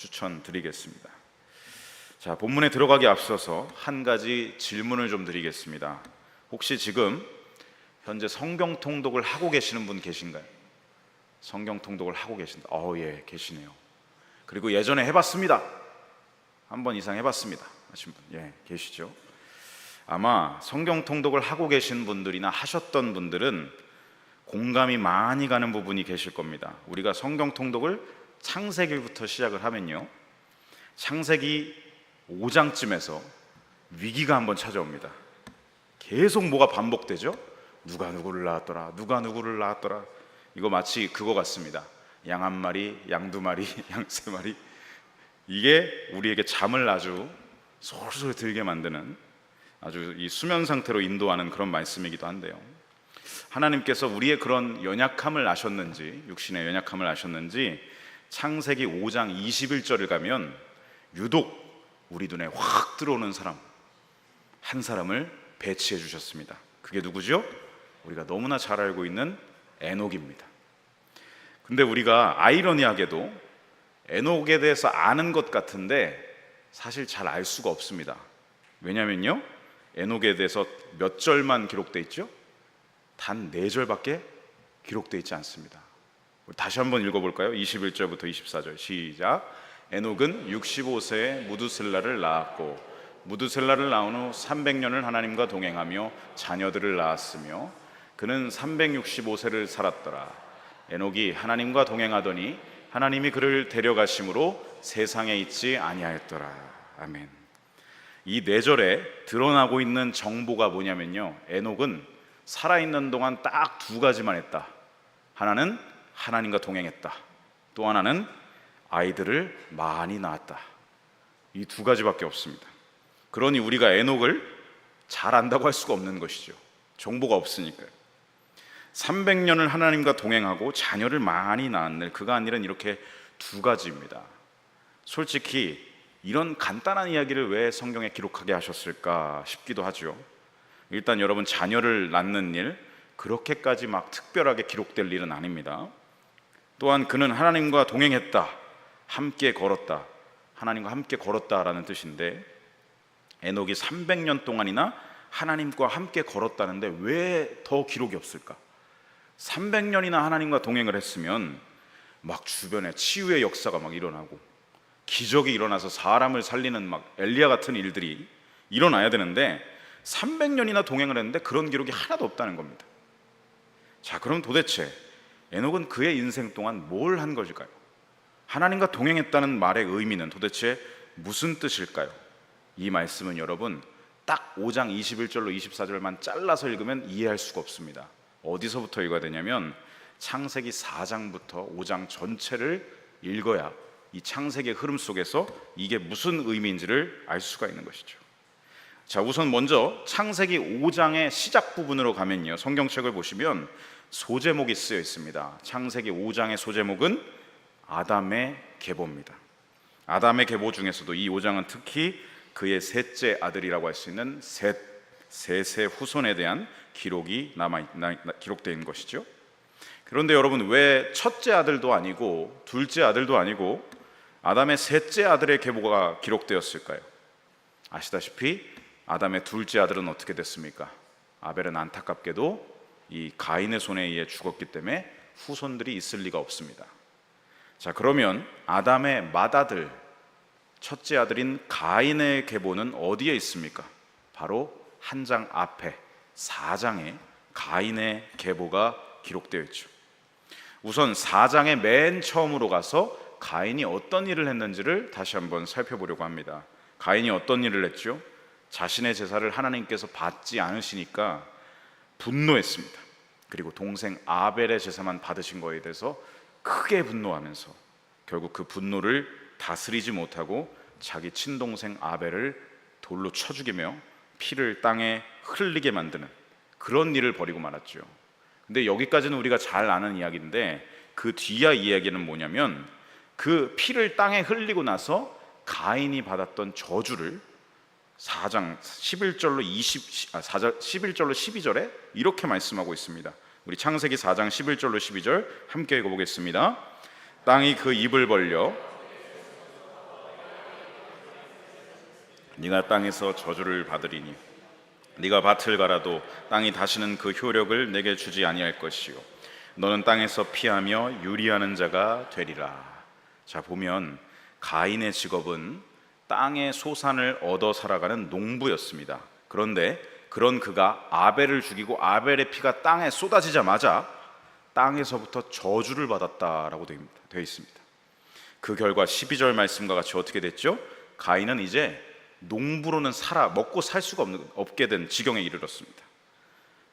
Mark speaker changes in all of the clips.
Speaker 1: 추천드리겠습니다. 자, 본문에 들어가기 앞서서 한 가지 질문을 좀 드리겠습니다. 혹시 지금 현재 성경 통독을 하고 계시는 분 계신가요? 성경 통독을 하고 계신다. 예, 계시네요. 그리고 예전에 해봤습니다. 한 번 이상 해봤습니다 하신 분, 계시죠? 아마 성경 통독을 하고 계신 분들이나 하셨던 분들은 공감이 많이 가는 부분이 계실 겁니다. 우리가 성경 통독을 창세기부터 시작을 하면요, 창세기 5장쯤에서 위기가 한번 찾아옵니다. 계속 뭐가 반복되죠? 누가 누구를 낳았더라, 누가 누구를 낳았더라. 이거 마치 그거 같습니다. 양 한 마리, 양 두 마리, 양 세 마리. 이게 우리에게 잠을 아주 솔솔 들게 만드는, 아주 이 수면 상태로 인도하는 그런 말씀이기도 한데요, 하나님께서 우리의 그런 연약함을 아셨는지, 육신의 연약함을 아셨는지 창세기 5장 21절을 가면 유독 우리 눈에 확 들어오는 사람, 한 사람을 배치해 주셨습니다. 그게 누구죠? 우리가 너무나 잘 알고 있는 에녹입니다. 근데 우리가 아이러니하게도 에녹에 대해서 아는 것 같은데 사실 잘 알 수가 없습니다. 왜냐면요, 에녹에 대해서 몇 절만 기록되어 있죠? 단 4절밖에 기록되어 있지 않습니다. 다시 한번 읽어볼까요? 21절부터 24절 시작. 에녹은 65세에 무두셀라를 낳았고 무두셀라를 낳은 후 300년을 하나님과 동행하며 자녀들을 낳았으며 그는 365세를 살았더라. 에녹이 하나님과 동행하더니 하나님이 그를 데려가심으로 세상에 있지 아니하였더라. 아멘. 이 4절에 드러나고 있는 정보가 뭐냐면요, 에녹은 살아있는 동안 딱 2가지만 했다. 하나는 하나님과 동행했다. 또 하나는 아이들을 많이 낳았다. 이 2가지밖에 없습니다. 그러니 우리가 에녹을 잘 안다고 할 수가 없는 것이죠. 정보가 없으니까요. 300년을 하나님과 동행하고 자녀를 많이 낳은 그가 한 일은 이렇게 2가지입니다. 솔직히 이런 간단한 이야기를 왜 성경에 기록하게 하셨을까 싶기도 하죠. 일단 여러분, 자녀를 낳는 일, 그렇게까지 막 특별하게 기록될 일은 아닙니다. 또한 그는 하나님과 동행했다, 함께 걸었다, 하나님과 함께 걸었다라는 뜻인데, 에녹이 300년 동안이나 하나님과 함께 걸었다는데 왜 더 기록이 없을까? 300년이나 하나님과 동행을 했으면 막 주변에 치유의 역사가 막 일어나고 기적이 일어나서 사람을 살리는 막 엘리야 같은 일들이 일어나야 되는데 300년이나 동행을 했는데 그런 기록이 하나도 없다는 겁니다. 자, 그럼 도대체 에녹은 그의 인생 동안 뭘 한 것일까요? 하나님과 동행했다는 말의 의미는 도대체 무슨 뜻일까요? 이 말씀은 여러분 딱 5장 21절로 24절만 잘라서 읽으면 이해할 수가 없습니다. 어디서부터 읽어야 되냐면 창세기 4장부터 5장 전체를 읽어야 이 창세기의 흐름 속에서 이게 무슨 의미인지를 알 수가 있는 것이죠. 자, 우선 먼저 창세기 5장의 시작 부분으로 가면요, 성경책을 보시면 소제목이 쓰여 있습니다. 창세기 5장의 소제목은 아담의 계보입니다. 아담의 계보 중에서도 이 5장은 특히 그의 셋째 아들이라고 할 수 있는 셋의 후손에 대한 기록이 기록되어 있는 것이죠. 그런데 여러분, 왜 첫째 아들도 아니고 둘째 아들도 아니고 아담의 셋째 아들의 계보가 기록되었을까요? 아시다시피 아담의 둘째 아들은 어떻게 됐습니까? 아벨은 안타깝게도 이 가인의 손에 의해 죽었기 때문에 후손들이 있을 리가 없습니다. 자, 그러면 아담의 맏아들, 첫째 아들인 가인의 계보는 어디에 있습니까? 바로 한 장 앞에 4장에 가인의 계보가 기록되어 있죠. 우선 4장의 맨 처음으로 가서 가인이 어떤 일을 했는지를 다시 한번 살펴보려고 합니다. 가인이 어떤 일을 했죠? 자신의 제사를 하나님께서 받지 않으시니까 분노했습니다. 그리고 동생 아벨의 제사만 받으신 거에 대해서 크게 분노하면서 결국 그 분노를 다스리지 못하고 자기 친동생 아벨을 돌로 쳐 죽이며 피를 땅에 흘리게 만드는 그런 일을 벌이고 말았죠. 근데 여기까지는 우리가 잘 아는 이야기인데 그 뒤야 이야기는 뭐냐면 그 피를 땅에 흘리고 나서 가인이 받았던 저주를 4장 11절로 12절에 이렇게 말씀하고 있습니다. 우리 창세기 4장 11절로 12절 함께 읽어보겠습니다. 땅이 그 입을 벌려 네가 땅에서 저주를 받으리니 네가 밭을 갈아도 땅이 다시는 그 효력을 내게 주지 아니할 것이요 너는 땅에서 피하며 유리하는 자가 되리라. 자, 보면 가인의 직업은 땅의 소산을 얻어 살아가는 농부였습니다. 그런데 그런 그가 아벨을 죽이고 아벨의 피가 땅에 쏟아지자마자 땅에서부터 저주를 받았다라고 되어 있습니다. 그 결과 12절 말씀과 같이 어떻게 됐죠? 가인은 이제 농부로는 먹고 살 수가 없게 된 지경에 이르렀습니다.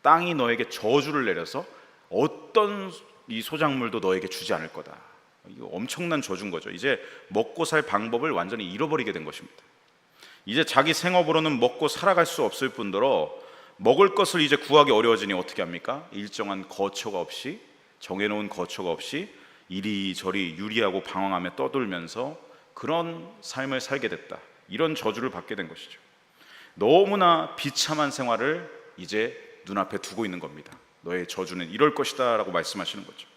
Speaker 1: 땅이 너에게 저주를 내려서 어떤 이 소작물도 너에게 주지 않을 거다. 이거 엄청난 저주인 거죠. 이제 먹고 살 방법을 완전히 잃어버리게 된 것입니다. 이제 자기 생업으로는 먹고 살아갈 수 없을 뿐더러 먹을 것을 이제 구하기 어려워지니 어떻게 합니까? 일정한 거처가 없이, 정해놓은 거처가 없이 이리저리 유리하고 방황하며 떠돌면서 그런 삶을 살게 됐다. 이런 저주를 받게 된 것이죠. 너무나 비참한 생활을 이제 눈앞에 두고 있는 겁니다. 너의 저주는 이럴 것이다 라고 말씀하시는 거죠.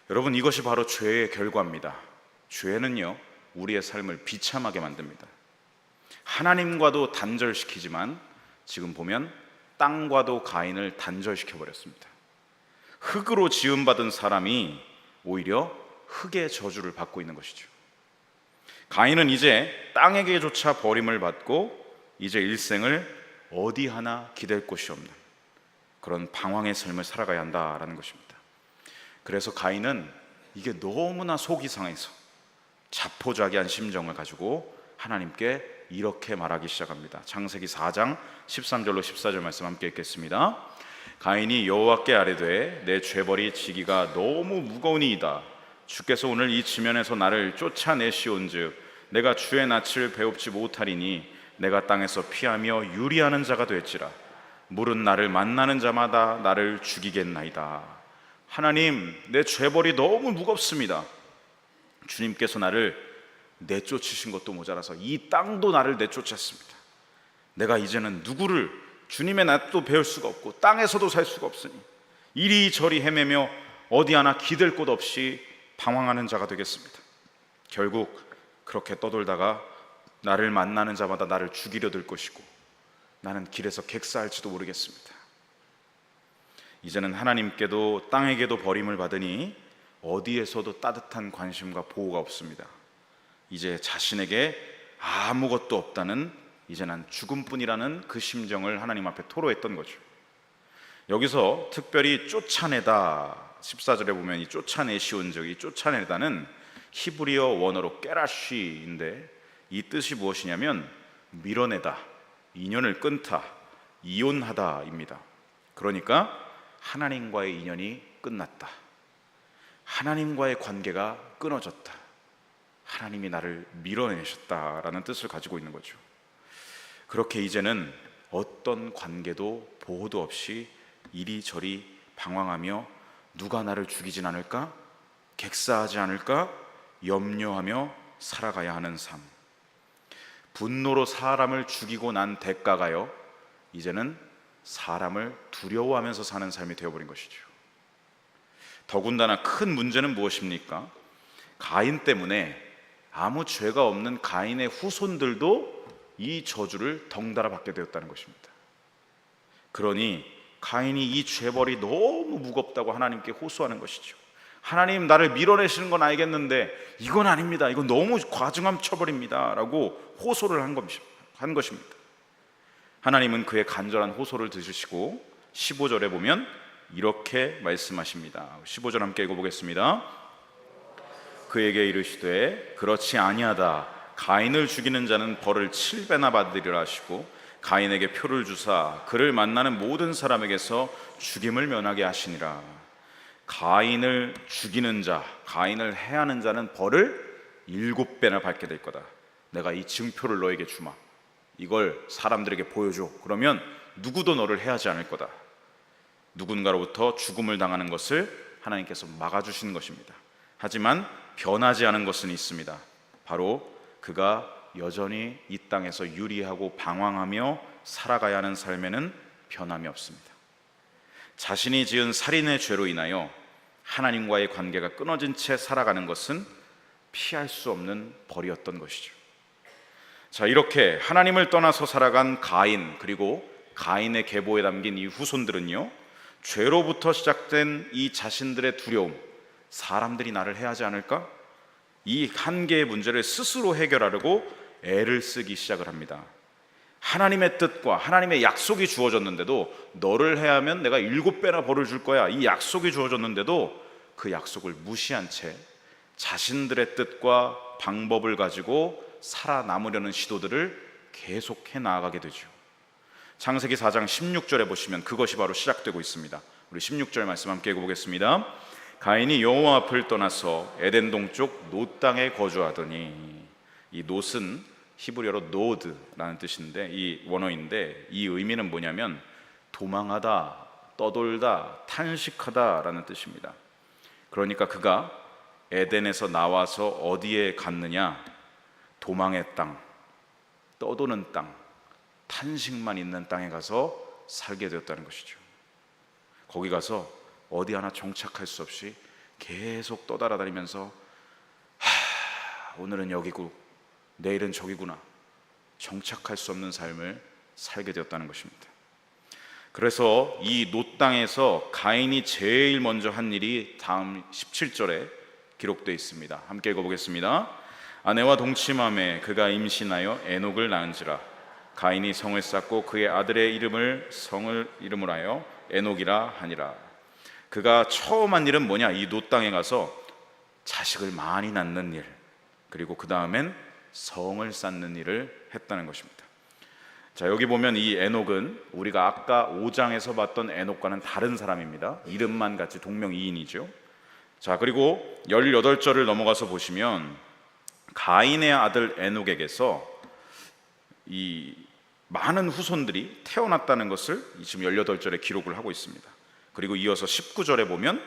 Speaker 1: 여러분, 이것이 바로 죄의 결과입니다. 죄는요, 우리의 삶을 비참하게 만듭니다. 하나님과도 단절시키지만 지금 보면 땅과도 가인을 단절시켜 버렸습니다. 흙으로 지음받은 사람이 오히려 흙의 저주를 받고 있는 것이죠. 가인은 이제 땅에게조차 버림을 받고 이제 일생을 어디 하나 기댈 곳이 없는 그런 방황의 삶을 살아가야 한다라는 것입니다. 그래서 가인은 이게 너무나 속이 상해서 자포자기한 심정을 가지고 하나님께 이렇게 말하기 시작합니다. 창세기 4장 13절로 14절 말씀 함께 읽겠습니다. 가인이 여호와께 아뢰되 내 죄벌이 지기가 너무 무거우니이다. 주께서 오늘 이 지면에서 나를 쫓아내시온즉 내가 주의 낯을 배웁지 못하리니 내가 땅에서 피하며 유리하는 자가 될지라. 물은 나를 만나는 자마다 나를 죽이겠나이다. 하나님, 내 죄벌이 너무 무겁습니다. 주님께서 나를 내쫓으신 것도 모자라서 이 땅도 나를 내쫓았습니다. 내가 이제는 누구를 주님의 낯도 배울 수가 없고 땅에서도 살 수가 없으니 이리저리 헤매며 어디 하나 기댈 곳 없이 방황하는 자가 되겠습니다. 결국 그렇게 떠돌다가 나를 만나는 자마다 나를 죽이려 들 것이고 나는 길에서 객사할지도 모르겠습니다. 이제는 하나님께도 땅에게도 버림을 받으니 어디에서도 따뜻한 관심과 보호가 없습니다. 이제 자신에게 아무것도 없다는, 이제 난 죽음뿐이라는 그 심정을 하나님 앞에 토로했던 거죠. 여기서 특별히 쫓아내다 14절에 보면 이 쫓아내시온 적이, 쫓아내다는 히브리어 원어로 깨라쉬인데 이 뜻이 무엇이냐면 밀어내다, 인연을 끊다, 이혼하다입니다. 그러니까 하나님과의 인연이 끝났다, 하나님과의 관계가 끊어졌다, 하나님이 나를 밀어내셨다라는 뜻을 가지고 있는 거죠. 그렇게 이제는 어떤 관계도 보호도 없이 이리저리 방황하며 누가 나를 죽이진 않을까? 객사하지 않을까? 염려하며 살아가야 하는 삶. 분노로 사람을 죽이고 난 대가가요, 이제는 사람을 두려워하면서 사는 삶이 되어버린 것이죠. 더군다나 큰 문제는 무엇입니까? 가인 때문에 아무 죄가 없는 가인의 후손들도 이 저주를 덩달아 받게 되었다는 것입니다. 그러니 가인이 이 죄벌이 너무 무겁다고 하나님께 호소하는 것이죠. 하나님, 나를 밀어내시는 건 알겠는데 이건 아닙니다, 이건 너무 과중한 처벌입니다 라고 호소를 한 것입니다. 하나님은 그의 간절한 호소를 들으시고 15절에 보면 이렇게 말씀하십니다. 15절 함께 읽어보겠습니다. 그에게 이르시되 그렇지 아니하다. 가인을 죽이는 자는 벌을 7배나 받으리라 하시고 가인에게 표를 주사 그를 만나는 모든 사람에게서 죽임을 면하게 하시니라. 가인을 죽이는 자, 가인을 해하는 자는 벌을 7배나 받게 될 거다. 내가 이 증표를 너에게 주마. 이걸 사람들에게 보여줘. 그러면 누구도 너를 해하지 않을 거다. 누군가로부터 죽음을 당하는 것을 하나님께서 막아주시는 것입니다. 하지만 변하지 않은 것은 있습니다. 바로 그가 여전히 이 땅에서 유리하고 방황하며 살아가야 하는 삶에는 변함이 없습니다. 자신이 지은 살인의 죄로 인하여 하나님과의 관계가 끊어진 채 살아가는 것은 피할 수 없는 벌이었던 것이죠. 자, 이렇게 하나님을 떠나서 살아간 가인, 그리고 가인의 계보에 담긴 이 후손들은요, 죄로부터 시작된 이 자신들의 두려움, 사람들이 나를 해하지 않을까? 이 한계의 문제를 스스로 해결하려고 애를 쓰기 시작을 합니다. 하나님의 뜻과 하나님의 약속이 주어졌는데도, 너를 해하면 내가 7배나 벌을 줄 거야, 이 약속이 주어졌는데도 그 약속을 무시한 채 자신들의 뜻과 방법을 가지고 살아남으려는 시도들을 계속해 나아가게 되죠. 창세기 4장 16절에 보시면 그것이 바로 시작되고 있습니다. 우리 16절 말씀 함께 읽어보겠습니다. 가인이 여호와 앞을 떠나서 에덴 동쪽 놋 땅에 거주하더니, 이 놋은 히브리어로 노드라는 뜻인데, 이 원어인데 이 의미는 뭐냐면 도망하다, 떠돌다, 탄식하다라는 뜻입니다. 그러니까 그가 에덴에서 나와서 어디에 갔느냐? 도망의 땅, 떠도는 땅, 탄식만 있는 땅에 가서 살게 되었다는 것이죠. 거기 가서 어디 하나 정착할 수 없이 계속 떠돌아다니면서 오늘은 여기고 내일은 저기구나, 정착할 수 없는 삶을 살게 되었다는 것입니다. 그래서 이 놋 땅에서 가인이 제일 먼저 한 일이 다음 17절에 기록되어 있습니다. 함께 읽어보겠습니다. 아내와 동침함에 그가 임신하여 에녹을 낳은지라. 가인이 성을 쌓고 그의 아들의 이름을 성을 이름으로 하여 에녹이라 하니라. 그가 처음 한 일은 뭐냐? 이 놋 땅에 가서 자식을 많이 낳는 일, 그리고 그 다음엔 성을 쌓는 일을 했다는 것입니다. 자, 여기 보면 이 에녹은 우리가 아까 5장에서 봤던 에녹과는 다른 사람입니다. 이름만 같이 동명이인이죠. 자, 그리고 18절을 넘어가서 보시면 가인의 아들 에녹에게서 이 많은 후손들이 태어났다는 것을 지금 18절에 기록을 하고 있습니다. 그리고 이어서 19절에 보면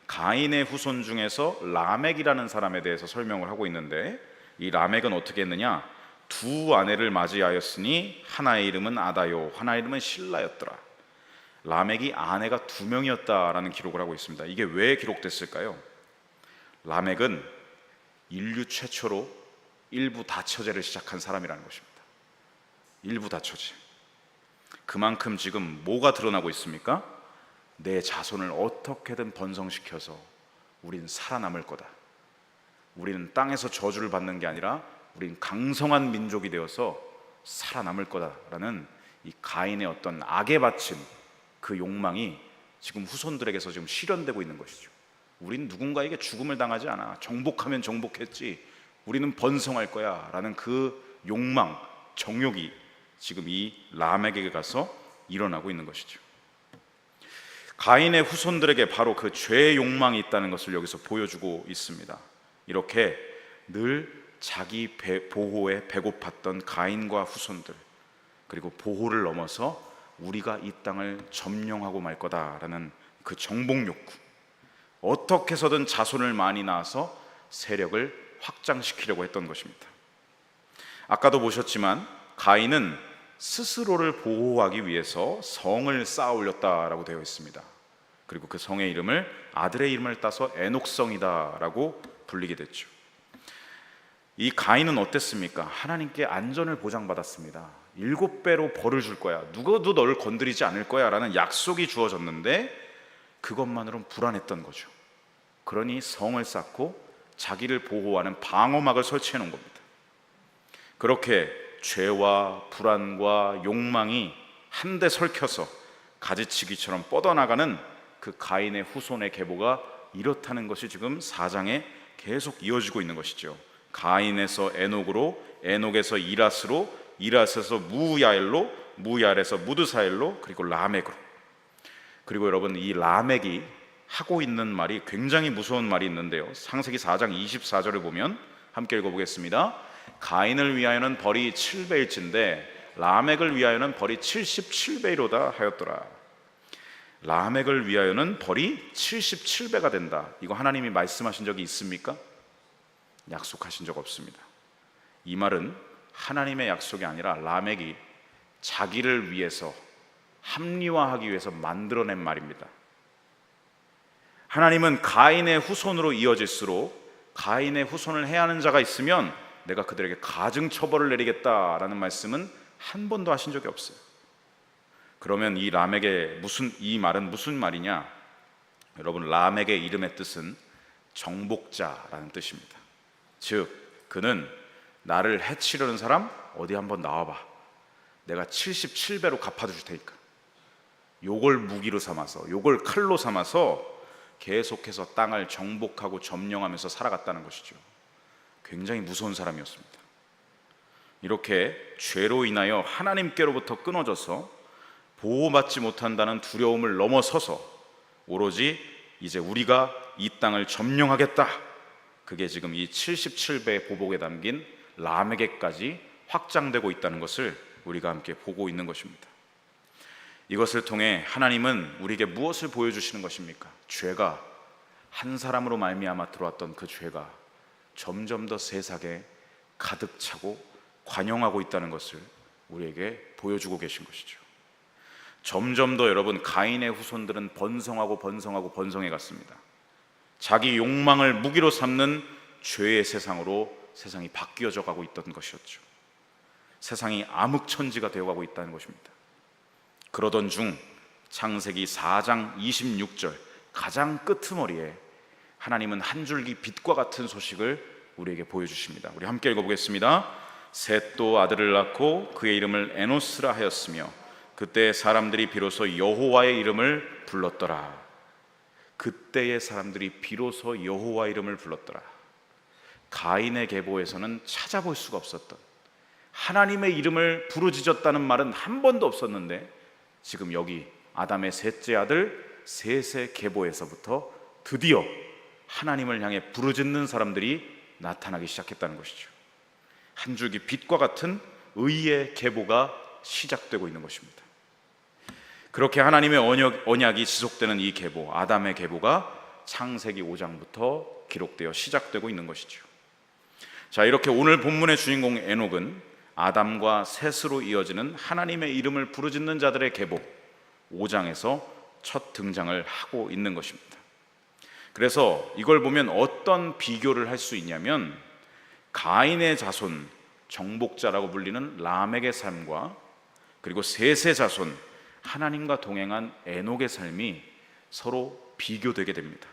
Speaker 1: 가인의 후손 중에서 라멕이라는 사람에 대해서 설명을 하고 있는데, 이 라멕은 어떻게 했느냐? 두 아내를 맞이하였으니 하나의 이름은 아다요, 하나의 이름은 실라였더라. 라멕이 아내가 2명이었다라는 기록을 하고 있습니다. 이게 왜 기록됐을까요? 라멕은 인류 최초로 일부 다처제를 시작한 사람이라는 것입니다. 일부 다처제. 그만큼 지금 뭐가 드러나고 있습니까? 내 자손을 어떻게든 번성시켜서 우린 살아남을 거다. 우리는 땅에서 저주를 받는 게 아니라 우린 강성한 민족이 되어서 살아남을 거다라는 이 가인의 어떤 악에 바친 그 욕망이 지금 후손들에게서 지금 실현되고 있는 것이죠. 우린 누군가에게 죽음을 당하지 않아. 정복하면 정복했지. 우리는 번성할 거야 라는 그 욕망, 정욕이 지금 이 라멕에게 가서 일어나고 있는 것이죠. 가인의 후손들에게 바로 그 죄의 욕망이 있다는 것을 여기서 보여주고 있습니다. 이렇게 늘 자기 보호에 배고팠던 가인과 후손들, 그리고 보호를 넘어서 우리가 이 땅을 점령하고 말 거다라는 그 정복 욕구, 어떻게 해서든 자손을 많이 낳아서 세력을 확장시키려고 했던 것입니다. 아까도 보셨지만 가인은 스스로를 보호하기 위해서 성을 쌓아 올렸다라고 되어 있습니다. 그리고 그 성의 이름을 아들의 이름을 따서 에녹성이다라고 불리게 됐죠. 이 가인은 어땠습니까? 하나님께 안전을 보장받았습니다. 7배로 벌을 줄 거야, 누구도 너를 건드리지 않을 거야 라는 약속이 주어졌는데 그것만으로는 불안했던 거죠. 그러니 성을 쌓고 자기를 보호하는 방어막을 설치해 놓은 겁니다. 그렇게 죄와 불안과 욕망이 한데 설켜서 가지치기처럼 뻗어나가는 그 가인의 후손의 계보가 이렇다는 것이 지금 4장에 계속 이어지고 있는 것이죠. 가인에서 에녹으로, 에녹에서 이라스로, 이라스에서 무야엘로, 무야엘에서 무드사엘로, 그리고 라멕으로. 그리고 여러분, 이 라멕이 하고 있는 말이 굉장히 무서운 말이 있는데요, 창세기 4장 24절을 보면 함께 읽어보겠습니다. 가인을 위하여는 벌이 7배일진데 라멕을 위하여는 벌이 77배이로다 하였더라. 라멕을 위하여는 벌이 77배가 된다. 이거 하나님이 말씀하신 적이 있습니까? 약속하신 적 없습니다. 이 말은 하나님의 약속이 아니라 라멕이 자기를 위해서 합리화하기 위해서 만들어낸 말입니다. 하나님은 가인의 후손으로 이어질수록 가인의 후손을 해하는 자가 있으면 내가 그들에게 가증 처벌을 내리겠다라는 말씀은 한 번도 하신 적이 없어요. 그러면 이 말은 무슨 말이냐? 여러분, 람에게 이름의 뜻은 정복자라는 뜻입니다. 즉, 그는 나를 해치려는 사람 어디 한번 나와봐, 내가 77배로 갚아줄 테니까, 요걸 무기로 삼아서, 요걸 칼로 삼아서 계속해서 땅을 정복하고 점령하면서 살아갔다는 것이죠. 굉장히 무서운 사람이었습니다. 이렇게 죄로 인하여 하나님께로부터 끊어져서 보호받지 못한다는 두려움을 넘어서서 오로지 이제 우리가 이 땅을 점령하겠다, 그게 지금 이 77배의 보복에 담긴 람에게까지 확장되고 있다는 것을 우리가 함께 보고 있는 것입니다. 이것을 통해 하나님은 우리에게 무엇을 보여주시는 것입니까? 죄가, 한 사람으로 말미암아 들어왔던 그 죄가 점점 더 세상에 가득 차고 관영하고 있다는 것을 우리에게 보여주고 계신 것이죠. 점점 더 여러분, 가인의 후손들은 번성해 갔습니다. 자기 욕망을 무기로 삼는 죄의 세상으로 세상이 바뀌어져 가고 있던 것이었죠. 세상이 암흑천지가 되어가고 있다는 것입니다. 그러던 중 창세기 4장 26절 가장 끄트머리에 하나님은 한 줄기 빛과 같은 소식을 우리에게 보여주십니다. 우리 함께 읽어보겠습니다. 셋도 아들을 낳고 그의 이름을 에노스라 하였으며 그때 사람들이 비로소 여호와의 이름을 불렀더라. 그때의 사람들이 비로소 여호와 이름을 불렀더라. 가인의 계보에서는 찾아볼 수가 없었던, 하나님의 이름을 부르짖었다는 말은 한 번도 없었는데, 지금 여기 아담의 셋째 아들 셋의 계보에서부터 드디어 하나님을 향해 부르짖는 사람들이 나타나기 시작했다는 것이죠. 한 줄기 빛과 같은 의의 계보가 시작되고 있는 것입니다. 그렇게 하나님의 언약이 지속되는 이 계보, 아담의 계보가 창세기 5장부터 기록되어 시작되고 있는 것이죠. 자, 이렇게 오늘 본문의 주인공 에녹은 아담과 셋으로 이어지는 하나님의 이름을 부르짖는 자들의 계보 5장에서 첫 등장을 하고 있는 것입니다. 그래서 이걸 보면 어떤 비교를 할 수 있냐면, 가인의 자손, 정복자라고 불리는 람에게 삶과 그리고 셋의 자손, 하나님과 동행한 에녹의 삶이 서로 비교되게 됩니다.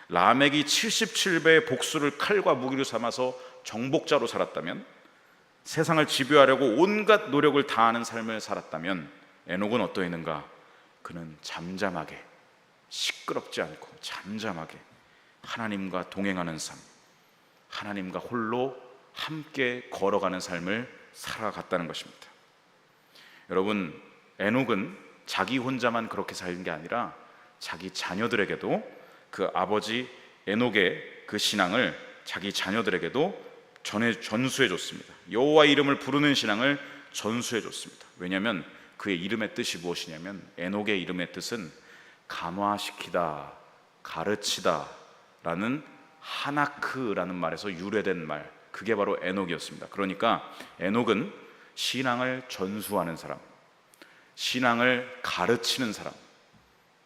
Speaker 1: 람액이 77배의 복수를 칼과 무기로 삼아서 정복자로 살았다면, 세상을 지배하려고 온갖 노력을 다하는 삶을 살았다면, 에녹은 어떠했는가? 그는 잠잠하게, 시끄럽지 않고 잠잠하게 하나님과 동행하는 삶, 하나님과 홀로 함께 걸어가는 삶을 살아갔다는 것입니다. 여러분, 에녹은 자기 혼자만 그렇게 산 게 아니라 자기 자녀들에게도 그 아버지 에녹의 그 신앙을 자기 자녀들에게도 전수해 줬습니다. 여호와 이름을 부르는 신앙을 전수해 줬습니다. 왜냐하면 그의 이름의 뜻이 무엇이냐면, 에녹의 이름의 뜻은 감화시키다, 가르치다 라는 하나크라는 말에서 유래된 말, 그게 바로 에녹이었습니다. 그러니까 에녹은 신앙을 전수하는 사람, 신앙을 가르치는 사람,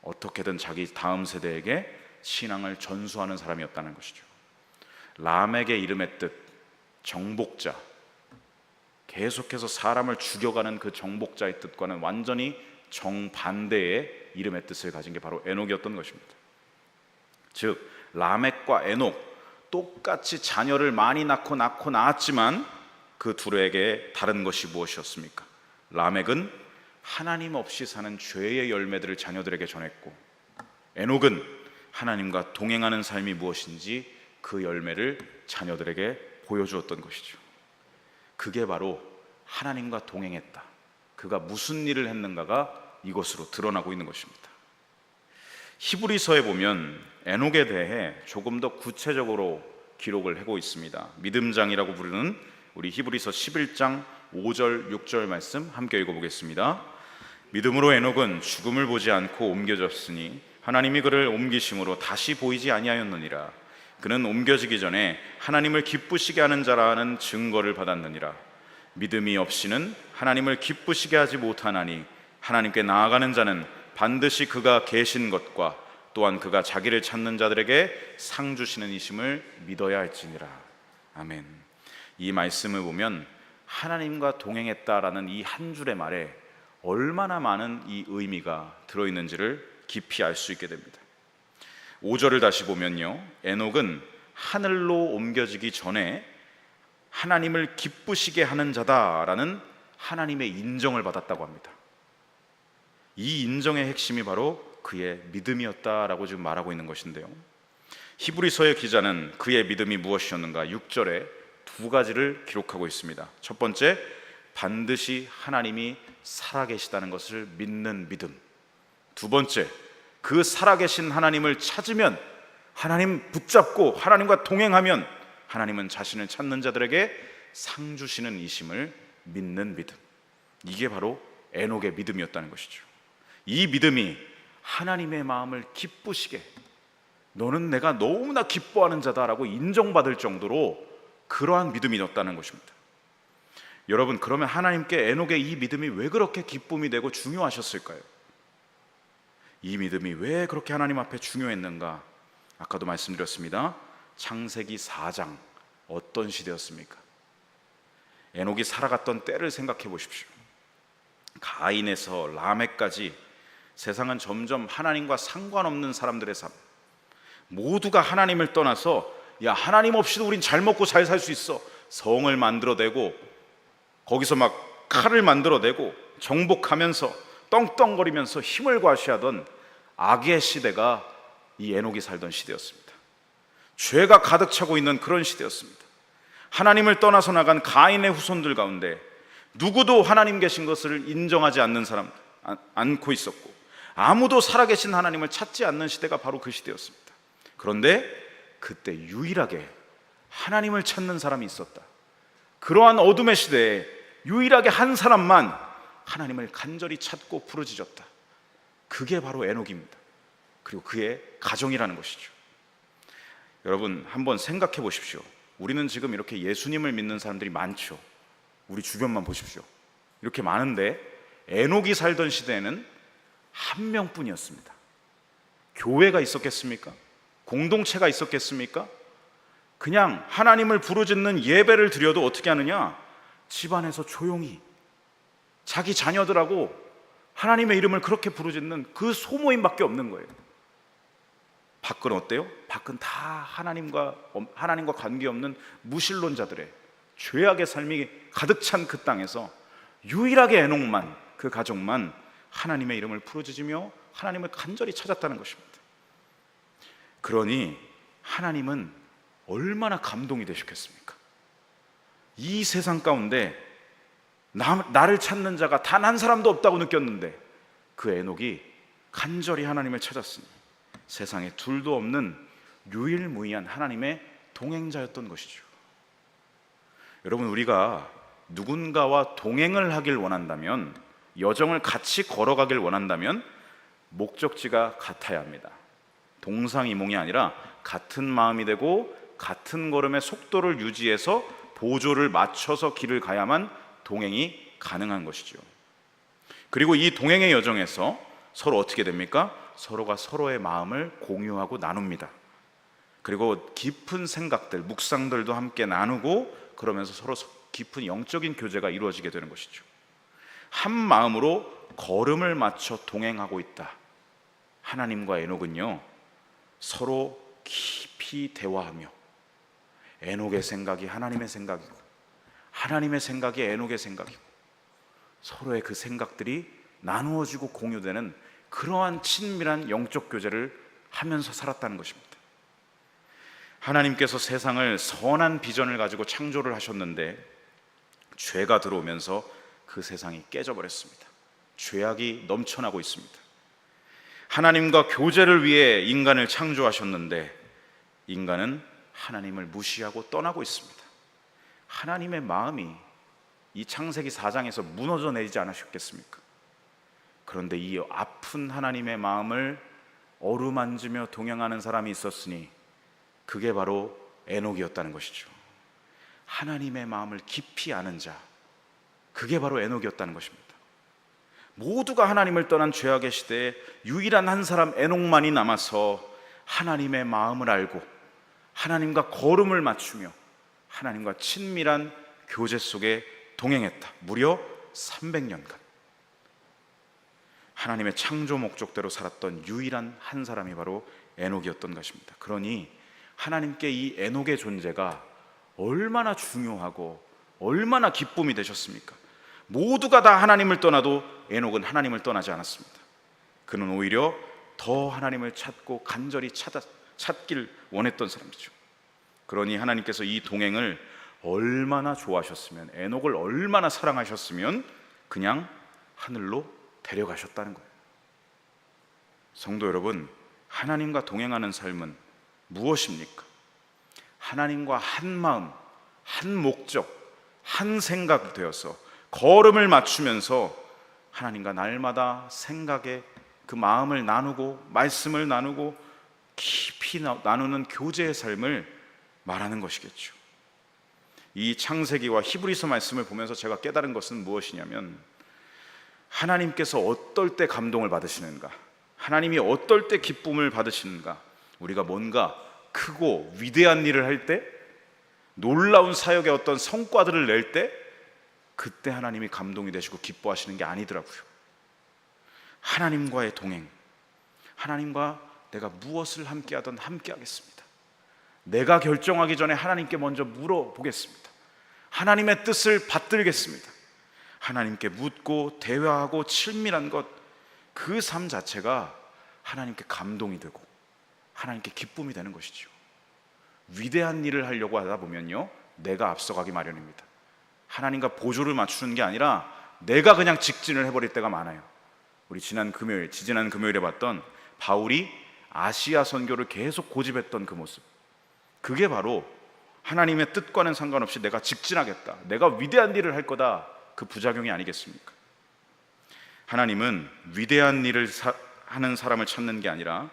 Speaker 1: 어떻게든 자기 다음 세대에게 신앙을 전수하는 사람이었다는 것이죠. 람에게 이름의 뜻, 정복자, 계속해서 사람을 죽여가는 그 정복자의 뜻과는 완전히 정반대의 이름의 뜻을 가진 게 바로 에녹이었던 것입니다. 즉, 라멕과 에녹 똑같이 자녀를 많이 낳았지만 그 둘에게 다른 것이 무엇이었습니까? 라멕은 하나님 없이 사는 죄의 열매들을 자녀들에게 전했고, 에녹은 하나님과 동행하는 삶이 무엇인지 그 열매를 자녀들에게 보여주었던 것이죠. 그게 바로 하나님과 동행했다, 그가 무슨 일을 했는가가 이것으로 드러나고 있는 것입니다. 히브리서에 보면 에녹에 대해 조금 더 구체적으로 기록을 하고 있습니다. 믿음장이라고 부르는 우리 히브리서 11장 5절 6절 말씀 함께 읽어보겠습니다. 믿음으로 에녹은 죽음을 보지 않고 옮겨졌으니 하나님이 그를 옮기심으로 다시 보이지 아니하였느니라. 그는 옮겨지기 전에 하나님을 기쁘시게 하는 자라는 증거를 받았느니라. 믿음이 없이는 하나님을 기쁘시게 하지 못하나니 하나님께 나아가는 자는 반드시 그가 계신 것과 또한 그가 자기를 찾는 자들에게 상 주시는 이심을 믿어야 할지니라. 아멘. 이 말씀을 보면 하나님과 동행했다라는 이 한 줄의 말에 얼마나 많은 이 의미가 들어있는지를 깊이 알 수 있게 됩니다. 5절을 다시 보면요, 에녹은 하늘로 옮겨지기 전에 하나님을 기쁘시게 하는 자다라는 하나님의 인정을 받았다고 합니다. 이 인정의 핵심이 바로 그의 믿음이었다라고 지금 말하고 있는 것인데요, 히브리서의 기자는 그의 믿음이 무엇이었는가 6절에 두 가지를 기록하고 있습니다. 첫 번째, 반드시 하나님이 살아계시다는 것을 믿는 믿음. 두 번째, 그 살아계신 하나님을 찾으면, 하나님 붙잡고 하나님과 동행하면 하나님은 자신을 찾는 자들에게 상 주시는 이심을 믿는 믿음. 이게 바로 에녹의 믿음이었다는 것이죠. 이 믿음이 하나님의 마음을 기쁘시게, 너는 내가 너무나 기뻐하는 자다라고 인정받을 정도로 그러한 믿음이었다는 것입니다. 여러분, 그러면 하나님께 에녹의 이 믿음이 왜 그렇게 기쁨이 되고 중요하셨을까요? 이 믿음이 왜 그렇게 하나님 앞에 중요했는가? 아까도 말씀드렸습니다. 창세기 4장 어떤 시대였습니까? 에녹이 살아갔던 때를 생각해 보십시오. 가인에서 라멕까지 세상은 점점 하나님과 상관없는 사람들의 삶, 모두가 하나님을 떠나서 야, 하나님 없이도 우린 잘 먹고 잘 살 수 있어, 성을 만들어내고 거기서 막 칼을 만들어내고 정복하면서 떵떵거리면서 힘을 과시하던 악의 시대가 이 에녹이 살던 시대였습니다. 죄가 가득 차고 있는 그런 시대였습니다. 하나님을 떠나서 나간 가인의 후손들 가운데 누구도 하나님 계신 것을 인정하지 않는 사람 않고 있었고, 아무도 살아계신 하나님을 찾지 않는 시대가 바로 그 시대였습니다. 그런데 그때 유일하게 하나님을 찾는 사람이 있었다. 그러한 어둠의 시대에 유일하게 한 사람만 하나님을 간절히 찾고 부르짖었다. 그게 바로 에녹입니다. 그리고 그의 가정이라는 것이죠. 여러분, 한번 생각해 보십시오. 우리는 지금 이렇게 예수님을 믿는 사람들이 많죠. 우리 주변만 보십시오. 이렇게 많은데 에녹이 살던 시대에는 한 명뿐이었습니다. 교회가 있었겠습니까? 공동체가 있었겠습니까? 그냥 하나님을 부르짖는 예배를 드려도 어떻게 하느냐? 집안에서 조용히 자기 자녀들하고 하나님의 이름을 그렇게 부르짖는 그 소모임밖에 없는 거예요. 밖은 어때요? 밖은 다 하나님과 관계없는 무신론자들의 죄악의 삶이 가득 찬 그 땅에서 유일하게 에녹만, 그 가족만 하나님의 이름을 부르짖으며 하나님을 간절히 찾았다는 것입니다. 그러니 하나님은 얼마나 감동이 되셨겠습니까? 이 세상 가운데 나를 찾는 자가 단 한 사람도 없다고 느꼈는데 그 에녹이 간절히 하나님을 찾았으니 세상에 둘도 없는 유일무이한 하나님의 동행자였던 것이죠. 여러분, 우리가 누군가와 동행을 하길 원한다면, 여정을 같이 걸어가길 원한다면 목적지가 같아야 합니다. 동상이몽이 아니라 같은 마음이 되고 같은 걸음의 속도를 유지해서 보조를 맞춰서 길을 가야만 동행이 가능한 것이죠. 그리고 이 동행의 여정에서 서로 어떻게 됩니까? 서로가 서로의 마음을 공유하고 나눕니다. 그리고 깊은 생각들, 묵상들도 함께 나누고, 그러면서 서로 깊은 영적인 교제가 이루어지게 되는 것이죠. 한 마음으로 걸음을 맞춰 동행하고 있다. 하나님과 에녹은요, 서로 깊이 대화하며, 에녹의 생각이 하나님의 생각이고 하나님의 생각이 에녹의 생각이고 서로의 그 생각들이 나누어지고 공유되는 그러한 친밀한 영적 교제를 하면서 살았다는 것입니다. 하나님께서 세상을 선한 비전을 가지고 창조를 하셨는데 죄가 들어오면서 그 세상이 깨져버렸습니다. 죄악이 넘쳐나고 있습니다. 하나님과 교제를 위해 인간을 창조하셨는데 인간은 하나님을 무시하고 떠나고 있습니다. 하나님의 마음이 이 창세기 4장에서 무너져 내리지 않으셨겠습니까? 그런데 이 아픈 하나님의 마음을 어루만지며 동행하는 사람이 있었으니 그게 바로 에녹이었다는 것이죠. 하나님의 마음을 깊이 아는 자, 그게 바로 에녹이었다는 것입니다. 모두가 하나님을 떠난 죄악의 시대에 유일한 한 사람 에녹만이 남아서 하나님의 마음을 알고 하나님과 걸음을 맞추며 하나님과 친밀한 교제 속에 동행했다. 무려 300년간 하나님의 창조 목적대로 살았던 유일한 한 사람이 바로 에녹이었던 것입니다. 그러니 하나님께 이 에녹의 존재가 얼마나 중요하고 얼마나 기쁨이 되셨습니까? 모두가 다 하나님을 떠나도 에녹은 하나님을 떠나지 않았습니다. 그는 오히려 더 하나님을 찾고 간절히 찾길 원했던 사람이죠. 그러니 하나님께서 이 동행을 얼마나 좋아하셨으면, 에녹을 얼마나 사랑하셨으면 그냥 하늘로 데려가셨다는 거예요. 성도 여러분, 하나님과 동행하는 삶은 무엇입니까? 하나님과 한 마음, 한 목적, 한 생각 되어서 걸음을 맞추면서 하나님과 날마다 생각에 그 마음을 나누고 말씀을 나누고 깊이 나누는 교제의 삶을 말하는 것이겠죠. 이 창세기와 히브리서 말씀을 보면서 제가 깨달은 것은 무엇이냐면, 하나님께서 어떨 때 감동을 받으시는가, 하나님이 어떨 때 기쁨을 받으시는가, 우리가 뭔가 크고 위대한 일을 할 때, 놀라운 사역의 어떤 성과들을 낼 때, 그때 하나님이 감동이 되시고 기뻐하시는 게 아니더라고요. 하나님과의 동행, 하나님과 내가 무엇을 함께하든 함께하겠습니다. 내가 결정하기 전에 하나님께 먼저 물어보겠습니다. 하나님의 뜻을 받들겠습니다. 하나님께 묻고 대화하고 친밀한 것, 그 삶 자체가 하나님께 감동이 되고 하나님께 기쁨이 되는 것이죠. 위대한 일을 하려고 하다 보면요, 내가 앞서가기 마련입니다. 하나님과 보조를 맞추는 게 아니라 내가 그냥 직진을 해버릴 때가 많아요. 우리 지지난 금요일에 봤던 바울이 아시아 선교를 계속 고집했던 그 모습, 그게 바로 하나님의 뜻과는 상관없이 내가 직진하겠다, 내가 위대한 일을 할 거다, 그 부작용이 아니겠습니까? 하나님은 위대한 일을 하는 사람을 찾는 게 아니라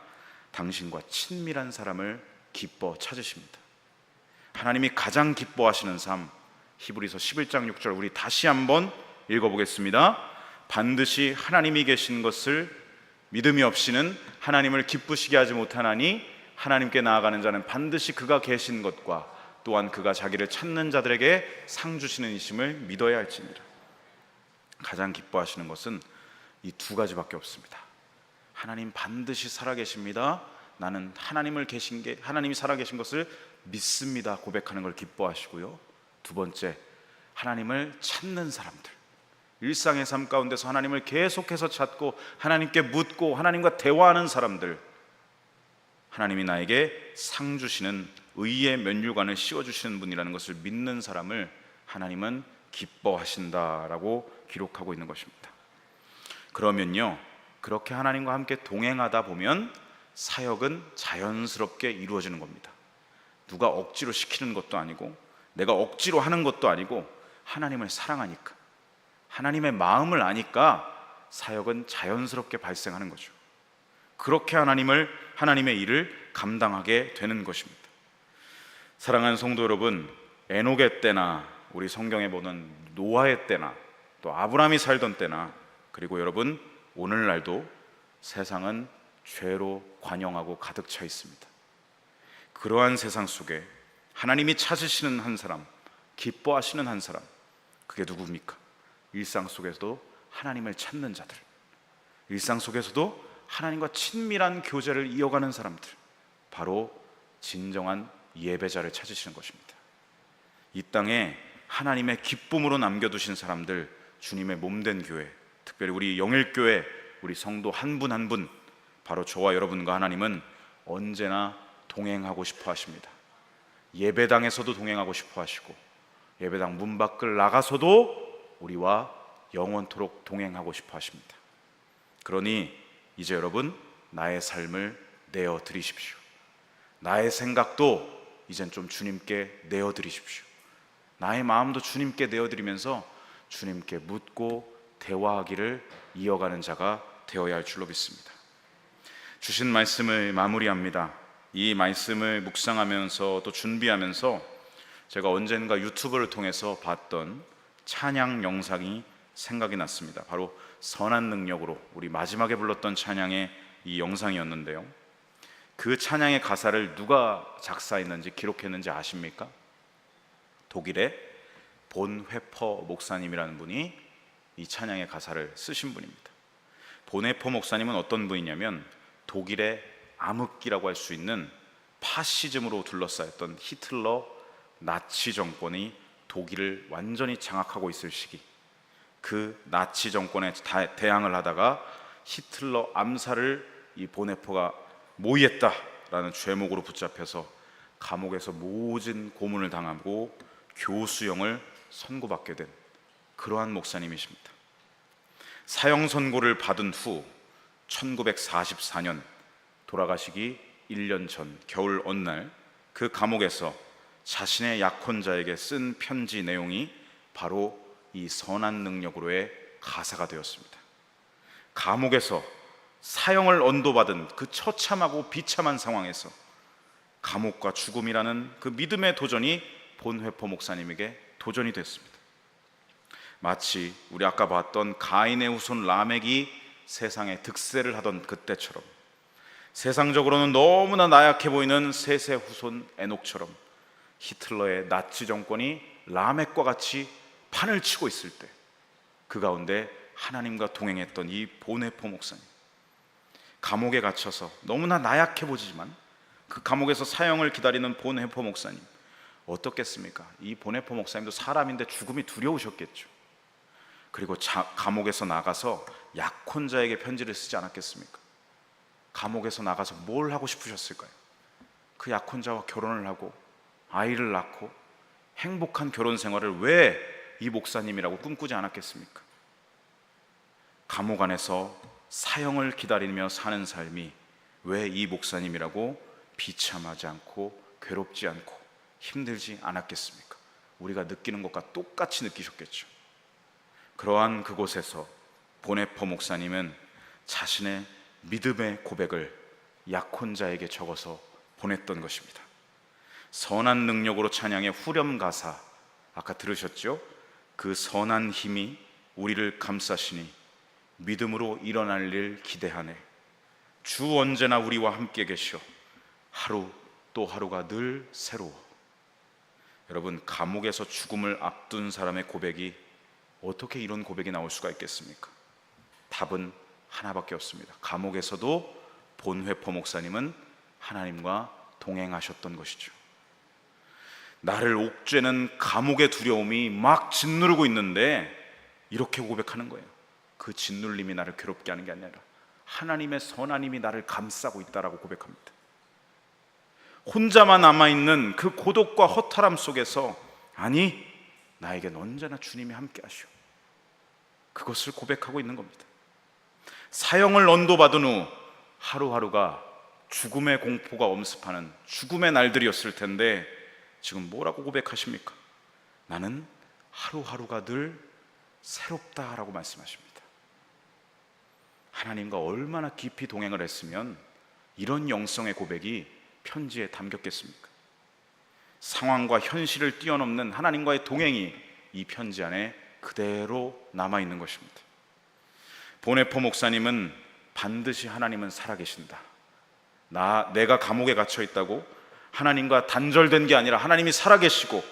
Speaker 1: 당신과 친밀한 사람을 기뻐 찾으십니다. 하나님이 가장 기뻐하시는 삶, 히브리서 11장 6절 우리 다시 한번 읽어보겠습니다. 반드시 하나님이 계신 것을 믿음이 없이는 하나님을 기쁘시게 하지 못하나니 하나님께 나아가는 자는 반드시 그가 계신 것과 또한 그가 자기를 찾는 자들에게 상 주시는 이심을 믿어야 할지니라. 가장 기뻐하시는 것은 이 두 가지밖에 없습니다. 하나님 반드시 살아계십니다. 나는 하나님이 살아계신 것을 믿습니다. 고백하는 걸 기뻐하시고요. 두 번째, 하나님을 찾는 사람들, 일상의 삶 가운데서 하나님을 계속해서 찾고 하나님께 묻고 하나님과 대화하는 사람들, 하나님이 나에게 상 주시는 의의 면류관을 씌워주시는 분이라는 것을 믿는 사람을 하나님은 기뻐하신다라고 기록하고 있는 것입니다. 그러면요, 그렇게 하나님과 함께 동행하다 보면 사역은 자연스럽게 이루어지는 겁니다. 누가 억지로 시키는 것도 아니고 내가 억지로 하는 것도 아니고 하나님을 사랑하니까, 하나님의 마음을 아니까 사역은 자연스럽게 발생하는 거죠. 그렇게 하나님의 일을 감당하게 되는 것입니다. 사랑하는 성도 여러분, 에녹의 때나 우리 성경에 보는 노아의 때나 또 아브라함이 살던 때나, 그리고 여러분 오늘날도 세상은 죄로 관영하고 가득 차 있습니다. 그러한 세상 속에 하나님이 찾으시는 한 사람, 기뻐하시는 한 사람, 그게 누굽니까? 일상 속에서도 하나님을 찾는 자들, 일상 속에서도 하나님과 친밀한 교제를 이어가는 사람들, 바로 진정한 예배자를 찾으시는 것입니다. 이 땅에 하나님의 기쁨으로 남겨두신 사람들, 주님의 몸된 교회, 특별히 우리 영일교회 우리 성도 한 분 한 분, 바로 저와 여러분과 하나님은 언제나 동행하고 싶어 하십니다. 예배당에서도 동행하고 싶어 하시고 예배당 문 밖을 나가서도 우리와 영원토록 동행하고 싶어 하십니다. 그러니 이제 여러분, 나의 삶을 내어드리십시오. 나의 생각도 이젠 좀 주님께 내어드리십시오. 나의 마음도 주님께 내어드리면서 주님께 묻고 대화하기를 이어가는 자가 되어야 할 줄로 믿습니다. 주신 말씀을 마무리합니다. 이 말씀을 묵상하면서 또 준비하면서 제가 언젠가 유튜브를 통해서 봤던 찬양 영상이 생각이 났습니다. 바로 선한 능력으로 우리 마지막에 불렀던 찬양의 이 영상이었는데요, 그 찬양의 가사를 누가 작사했는지 기록했는지 아십니까? 독일의 본회퍼 목사님이라는 분이 이 찬양의 가사를 쓰신 분입니다. 본회퍼 목사님은 어떤 분이냐면 독일의 암흑기라고 할 수 있는 파시즘으로 둘러싸였던 히틀러 나치 정권이 독일을 완전히 장악하고 있을 시기, 그 나치 정권에 대항을 하다가 히틀러 암살을 이 본회퍼가 모의했다라는 죄목으로 붙잡혀서 감옥에서 모진 고문을 당하고 교수형을 선고받게 된 그러한 목사님이십니다. 사형 선고를 받은 후 1944년 돌아가시기 1년 전 겨울 어느 날 그 감옥에서 자신의 약혼자에게 쓴 편지 내용이 바로 이 선한 능력으로의 가사가 되었습니다. 감옥에서 사형을 언도받은 그 처참하고 비참한 상황에서 감옥과 죽음이라는 그 믿음의 도전이 본회퍼 목사님에게 도전이 됐습니다. 마치 우리 아까 봤던 가인의 후손 라멕이 세상에 득세를 하던 그때처럼, 세상적으로는 너무나 나약해 보이는 셋의 후손 에녹처럼 히틀러의 나치 정권이 라멕과 같이 판을 치고 있을 때 그 가운데 하나님과 동행했던 이 본회퍼 목사님, 감옥에 갇혀서 너무나 나약해 보이지만 그 감옥에서 사형을 기다리는 본회퍼 목사님, 어떻겠습니까? 이 본회퍼 목사님도 사람인데 죽음이 두려우셨겠죠. 그리고 감옥에서 나가서 약혼자에게 편지를 쓰지 않았겠습니까? 감옥에서 나가서 뭘 하고 싶으셨을까요? 그 약혼자와 결혼을 하고 아이를 낳고 행복한 결혼 생활을 왜 이 목사님이라고 꿈꾸지 않았겠습니까? 감옥 안에서 사형을 기다리며 사는 삶이 왜 이 목사님이라고 비참하지 않고 괴롭지 않고 힘들지 않았겠습니까? 우리가 느끼는 것과 똑같이 느끼셨겠죠. 그러한 그곳에서 본회퍼 목사님은 자신의 믿음의 고백을 약혼자에게 적어서 보냈던 것입니다. 선한 능력으로 찬양의 후렴 가사, 아까 들으셨죠? 그 선한 힘이 우리를 감싸시니 믿음으로 일어날 일 기대하네. 주 언제나 우리와 함께 계셔. 하루 또 하루가 늘 새로워. 여러분, 감옥에서 죽음을 앞둔 사람의 고백이 어떻게 이런 고백이 나올 수가 있겠습니까? 답은 하나밖에 없습니다. 감옥에서도 본회퍼 목사님은 하나님과 동행하셨던 것이죠. 나를 옥죄는 감옥의 두려움이 막 짓누르고 있는데 이렇게 고백하는 거예요. 그 짓눌림이 나를 괴롭게 하는 게 아니라 하나님의 선한 힘이 나를 감싸고 있다라고 고백합니다. 혼자만 남아있는 그 고독과 허탈함 속에서, 아니, 나에겐 언제나 주님이 함께 하시오, 그것을 고백하고 있는 겁니다. 사형을 언도받은 후 하루하루가 죽음의 공포가 엄습하는 죽음의 날들이었을 텐데 지금 뭐라고 고백하십니까? 나는 하루하루가 늘 새롭다라고 말씀하십니다. 하나님과 얼마나 깊이 동행을 했으면 이런 영성의 고백이 편지에 담겼겠습니까? 상황과 현실을 뛰어넘는 하나님과의 동행이 이 편지 안에 그대로 남아있는 것입니다. 본회퍼 목사님은 반드시 하나님은 살아계신다, 내가 감옥에 갇혀 있다고 하나님과 단절된 게 아니라 하나님이 살아계시고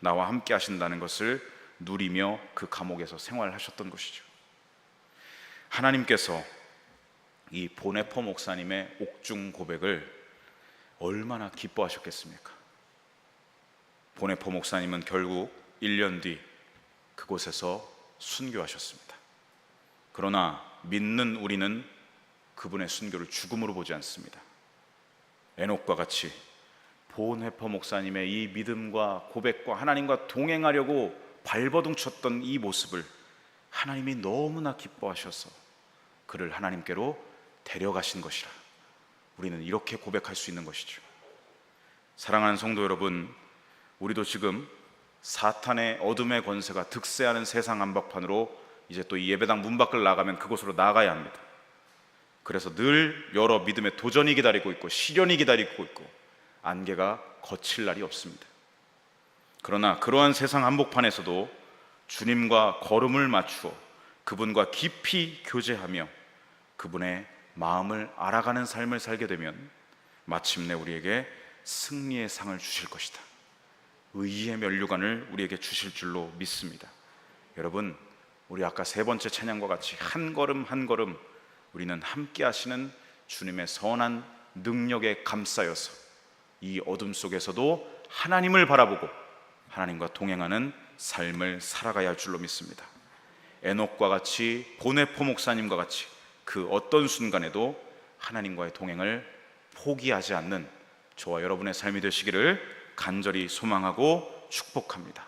Speaker 1: 나와 함께 하신다는 것을 누리며 그 감옥에서 생활하셨던 것이죠. 하나님께서 이 본회퍼 목사님의 옥중 고백을 얼마나 기뻐하셨겠습니까? 본회퍼 목사님은 결국 1년 뒤 그곳에서 순교하셨습니다. 그러나 믿는 우리는 그분의 순교를 죽음으로 보지 않습니다. 에녹과 같이 본회퍼 목사님의 이 믿음과 고백과 하나님과 동행하려고 발버둥 쳤던 이 모습을 하나님이 너무나 기뻐하셔서 그를 하나님께로 데려가신 것이라 우리는 이렇게 고백할 수 있는 것이죠. 사랑하는 성도 여러분, 우리도 지금 사탄의 어둠의 권세가 득세하는 세상 한복판으로 이제 또 이 예배당 문 밖을 나가면 그곳으로 나가야 합니다. 그래서 늘 여러 믿음의 도전이 기다리고 있고 시련이 기다리고 있고 안개가 거칠 날이 없습니다. 그러나 그러한 세상 한복판에서도 주님과 걸음을 맞추어 그분과 깊이 교제하며 그분의 마음을 알아가는 삶을 살게 되면 마침내 우리에게 승리의 상을 주실 것이다, 의의 면류관을 우리에게 주실 줄로 믿습니다. 여러분, 우리 아까 세 번째 찬양과 같이 한 걸음 한 걸음 우리는 함께 하시는 주님의 선한 능력에 감싸여서 이 어둠 속에서도 하나님을 바라보고 하나님과 동행하는 삶을 살아가야 할 줄로 믿습니다. 에녹과 같이 보네포 목사님과 같이 그 어떤 순간에도 하나님과의 동행을 포기하지 않는 저와 여러분의 삶이 되시기를 간절히 소망하고 축복합니다.